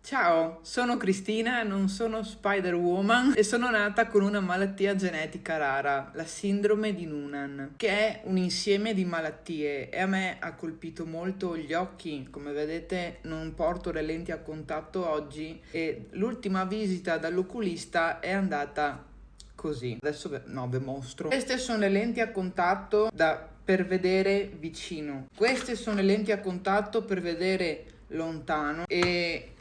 Ciao, sono Cristina, non sono Spider-Woman e sono nata con una malattia genetica rara, la sindrome di Noonan, che è un insieme di malattie e a me ha colpito molto gli occhi. Come vedete non porto le lenti a contatto oggi e l'ultima visita dall'oculista è andata così. Adesso ve mostro. Queste sono le lenti a contatto per vedere vicino. Queste sono le lenti a contatto per vedere lontano e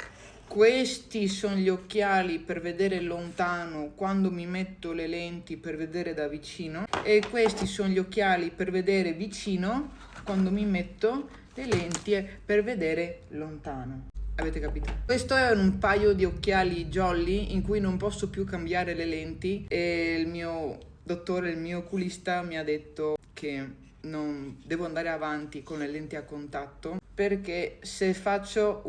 questi sono gli occhiali per vedere lontano quando mi metto le lenti per vedere da vicino e questi sono gli occhiali per vedere vicino quando mi metto le lenti per vedere lontano. Avete capito? Questo è un paio di occhiali jolly in cui non posso più cambiare le lenti e il mio dottore, il mio oculista mi ha detto che non devo andare avanti con le lenti a contatto perché se faccio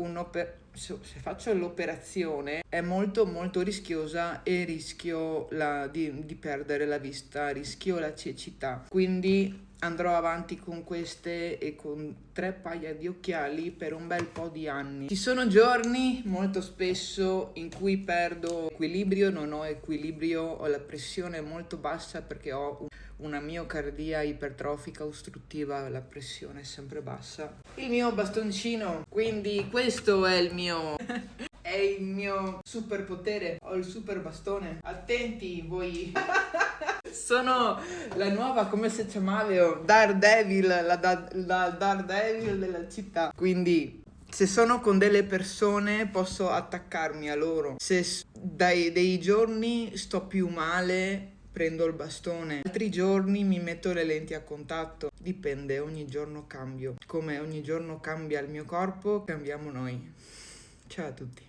l'operazione è molto molto rischiosa e rischio di perdere la vista, rischio la cecità. Quindi andrò avanti con queste e con 3 paia di occhiali per un bel po' di anni. Ci sono giorni molto spesso in cui perdo equilibrio, non ho equilibrio, ho la pressione molto bassa perché ho una miocardia ipertrofica ostruttiva, la pressione è sempre bassa. Il mio bastoncino, quindi questo è il mio è il mio superpotere, ho il super bastone. Attenti voi. Sono la nuova, come si chiamava, Daredevil, la Daredevil della città. Quindi se sono con delle persone posso attaccarmi a loro. Se dei giorni sto più male prendo il bastone, altri giorni mi metto le lenti a contatto. Dipende, ogni giorno cambio. Come ogni giorno cambia il mio corpo, cambiamo noi. Ciao a tutti.